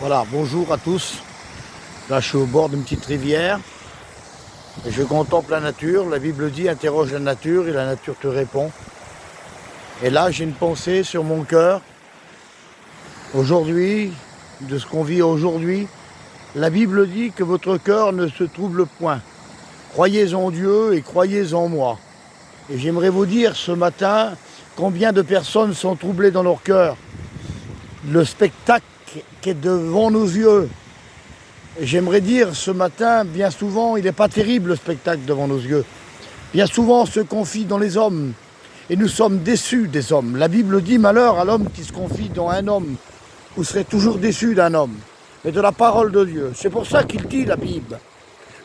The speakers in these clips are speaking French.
Voilà, bonjour à tous. Là, je suis au bord d'une petite rivière et je contemple la nature. La Bible dit, interroge la nature et la nature te répond. Et là, j'ai une pensée sur mon cœur. Aujourd'hui, de ce qu'on vit aujourd'hui, la Bible dit que votre cœur ne se trouble point. Croyez en Dieu et croyez en moi. Et j'aimerais vous dire ce matin combien de personnes sont troublées dans leur cœur. Le spectacle qui est devant nos yeux. Et j'aimerais dire ce matin, bien souvent, il n'est pas terrible le spectacle devant nos yeux. Bien souvent, on se confie dans les hommes. Et nous sommes déçus des hommes. La Bible dit, malheur à l'homme qui se confie dans un homme. Vous serez toujours déçus d'un homme. Mais de la parole de Dieu. C'est pour ça qu'il dit, la Bible,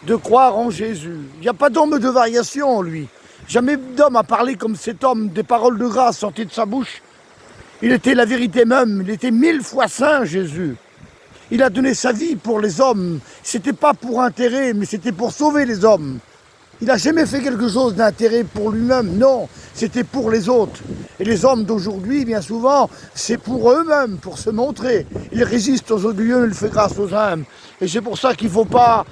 de croire en Jésus. Il n'y a pas d'homme de variation en lui. Jamais d'homme a parlé comme cet homme, des paroles de grâce sorties de sa bouche. Il était la vérité même, il était 1000 fois saint, Jésus. Il a donné sa vie pour les hommes. C'était pas pour intérêt, mais c'était pour sauver les hommes. Il n'a jamais fait quelque chose d'intérêt pour lui-même, non, c'était pour les autres. Et les hommes d'aujourd'hui, bien souvent, c'est pour eux-mêmes, pour se montrer. Ils résistent aux orgueilleux, ils font grâce aux humbles. Et c'est pour ça qu'il ne faut pas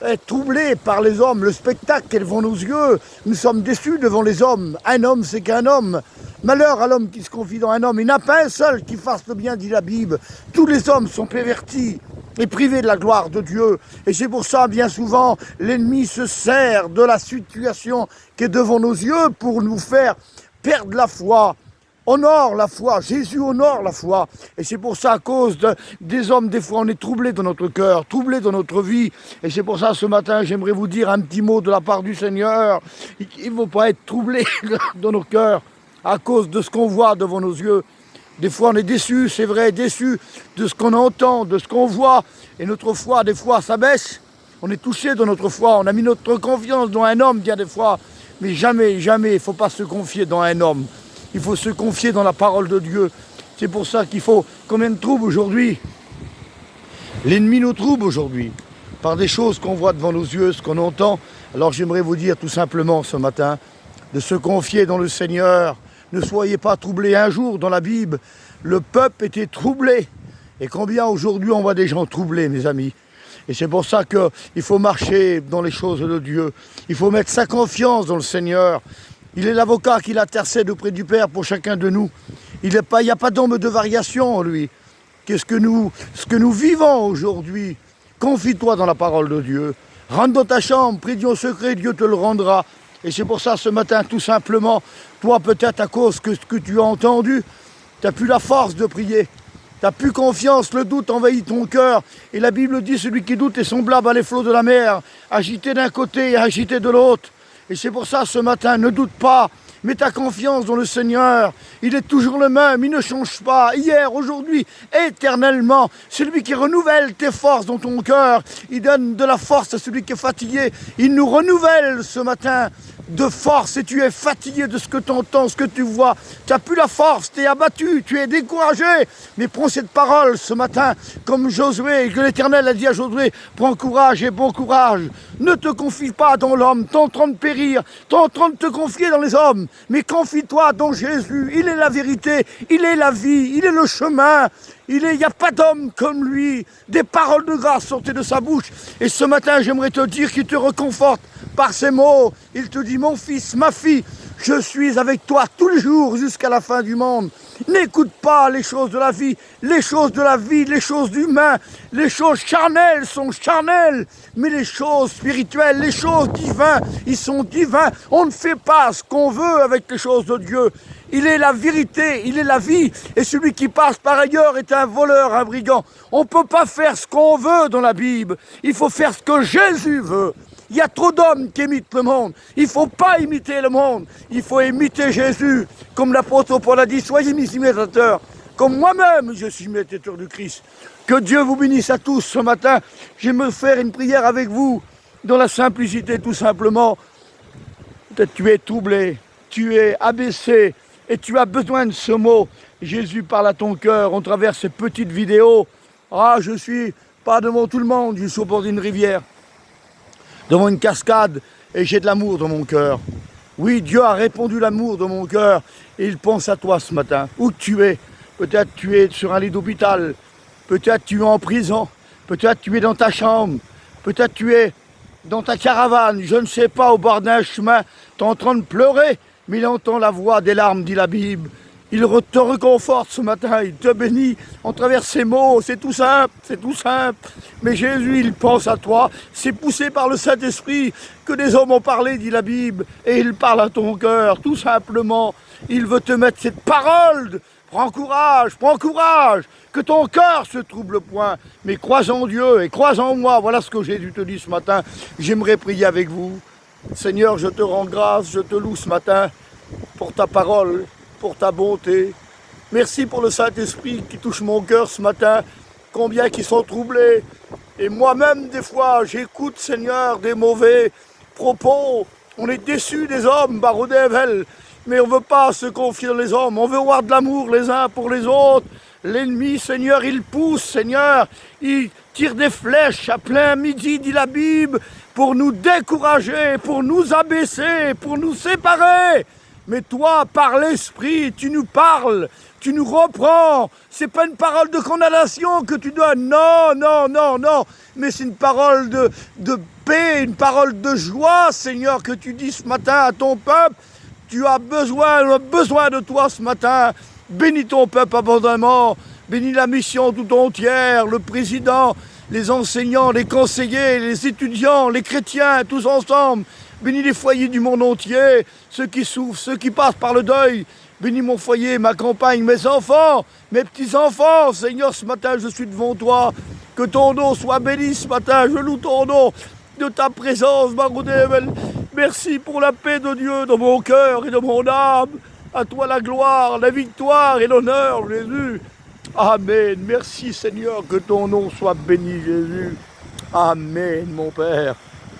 être troublé par les hommes. Le spectacle est devant nos yeux, nous sommes déçus devant les hommes. Un homme, c'est qu'un homme. Malheur à l'homme qui se confie dans un homme. Il n'y en a pas un seul qui fasse le bien, dit la Bible. Tous les hommes sont pervertis et privés de la gloire de Dieu. Et c'est pour ça, bien souvent, l'ennemi se sert de la situation qui est devant nos yeux pour nous faire perdre la foi. Honore la foi, Jésus honore la foi. Et c'est pour ça, à cause des hommes, des fois, on est troublé dans notre cœur, troublé dans notre vie. Et c'est pour ça, ce matin, j'aimerais vous dire un petit mot de la part du Seigneur. Il ne faut pas être troublé dans nos cœurs à cause de ce qu'on voit devant nos yeux. Des fois, on est déçu, c'est vrai, déçu de ce qu'on entend, de ce qu'on voit. Et notre foi, des fois, ça baisse. On est touché dans notre foi. On a mis notre confiance dans un homme, bien des fois. Mais jamais, jamais, il ne faut pas se confier dans un homme. Il faut se confier dans la parole de Dieu. C'est pour ça qu'il faut combien de troubles aujourd'hui. L'ennemi nous trouble aujourd'hui par des choses qu'on voit devant nos yeux, ce qu'on entend. Alors j'aimerais vous dire tout simplement ce matin de se confier dans le Seigneur. Ne soyez pas troublés. Un jour, dans la Bible, le peuple était troublé. Et combien aujourd'hui on voit des gens troublés, mes amis. Et c'est pour ça qu'il faut marcher dans les choses de Dieu. Il faut mettre sa confiance dans le Seigneur. Il est l'avocat qui l'intercède auprès du Père pour chacun de nous. Il n'y a pas d'homme de variation en lui. Ce que nous vivons aujourd'hui, confie-toi dans la parole de Dieu. Rentre dans ta chambre, prie Dieu au secret, Dieu te le rendra. Et c'est pour ça, ce matin, tout simplement, toi, peut-être à cause que ce que tu as entendu, tu n'as plus la force de prier. Tu n'as plus confiance, le doute envahit ton cœur. Et la Bible dit, celui qui doute est semblable à les flots de la mer, agité d'un côté et agité de l'autre. Et c'est pour ça, ce matin, ne doute pas. Mets ta confiance dans le Seigneur. Il est toujours le même, il ne change pas. Hier, aujourd'hui, éternellement. C'est lui qui renouvelle tes forces dans ton cœur. Il donne de la force à celui qui est fatigué. Il nous renouvelle ce matin de force et tu es fatigué de ce que tu entends, ce que tu vois. Tu n'as plus la force, tu es abattu, tu es découragé. Mais prends cette parole ce matin, comme Josué, que l'Éternel a dit à Josué, prends courage et bon courage. Ne te confie pas dans l'homme, t'es en train de périr, t'es en train de te confier dans les hommes. Mais confie-toi dans Jésus, il est la vérité, il est la vie, il est le chemin. Il n'y a pas d'homme comme lui. Des paroles de grâce sortaient de sa bouche. Et ce matin, j'aimerais te dire qu'il te réconforte par ces mots. Il te dit, mon fils, ma fille, je suis avec toi tous les jours jusqu'à la fin du monde. N'écoute pas les choses de la vie, les choses de la vie, les choses d'humain. Les choses charnelles sont charnelles, mais les choses spirituelles, les choses divines, ils sont divins. On ne fait pas ce qu'on veut avec les choses de Dieu. Il est la vérité, il est la vie. Et celui qui passe par ailleurs est un voleur, un brigand. On ne peut pas faire ce qu'on veut dans la Bible. Il faut faire ce que Jésus veut. Il y a trop d'hommes qui imitent le monde. Il ne faut pas imiter le monde. Il faut imiter Jésus. Comme l'apôtre Paul a dit, soyez mes imitateurs. Comme moi-même, je suis imitateur du Christ. Que Dieu vous bénisse à tous ce matin. J'aimerais faire une prière avec vous, dans la simplicité tout simplement. Peut-être tu es troublé, tu es abaissé, et tu as besoin de ce mot. Jésus parle à ton cœur, on traverse ces petites vidéos. Ah, je suis pas devant tout le monde, je suis au bord d'une rivière, devant une cascade, et j'ai de l'amour dans mon cœur. Oui, Dieu a répondu l'amour dans mon cœur, et il pense à toi ce matin. Où tu es, peut-être tu es sur un lit d'hôpital, Peut-être tu es en prison, peut-être tu es dans ta chambre, peut-être tu es dans ta caravane, je ne sais pas, au bord d'un chemin, tu es en train de pleurer, mais il entend la voix des larmes, dit la Bible. Il te réconforte ce matin, il te bénit en travers ses mots, c'est tout simple, c'est tout simple. Mais Jésus, il pense à toi, c'est poussé par le Saint-Esprit que des hommes ont parlé, dit la Bible, et il parle à ton cœur, tout simplement. Il veut te mettre cette parole, prends courage, que ton cœur se trouble point, mais crois en Dieu et crois en moi, voilà ce que Jésus te dit ce matin. J'aimerais prier avec vous. Seigneur, je te rends grâce, je te loue ce matin pour ta parole, pour ta bonté. Merci pour le Saint-Esprit qui touche mon cœur ce matin, combien qui sont troublés. Et moi-même, des fois, j'écoute, Seigneur, des mauvais propos. On est déçus des hommes, Barodével, mais on ne veut pas se confier dans les hommes. On veut avoir de l'amour les uns pour les autres. L'ennemi, Seigneur, il pousse, Seigneur, il tire des flèches à plein midi, dit la Bible, pour nous décourager, pour nous abaisser, pour nous séparer. Mais toi, par l'Esprit, tu nous parles, tu nous reprends. C'est pas une parole de condamnation que tu donnes, non. Mais c'est une parole de paix, une parole de joie, Seigneur, que tu dis ce matin à ton peuple. Tu as besoin de toi ce matin. Bénis ton peuple abondamment. Bénis la mission tout entière, le président, les enseignants, les conseillers, les étudiants, les chrétiens, tous ensemble. Bénis les foyers du monde entier, ceux qui souffrent, ceux qui passent par le deuil. Bénis mon foyer, ma compagne, mes enfants, mes petits-enfants. Seigneur, ce matin, je suis devant toi. Que ton nom soit béni ce matin. Je loue ton nom de ta présence, Barodével. Merci pour la paix de Dieu dans mon cœur et dans mon âme. À toi la gloire, la victoire et l'honneur, Jésus. Amen. Merci, Seigneur, que ton nom soit béni, Jésus. Amen, mon Père.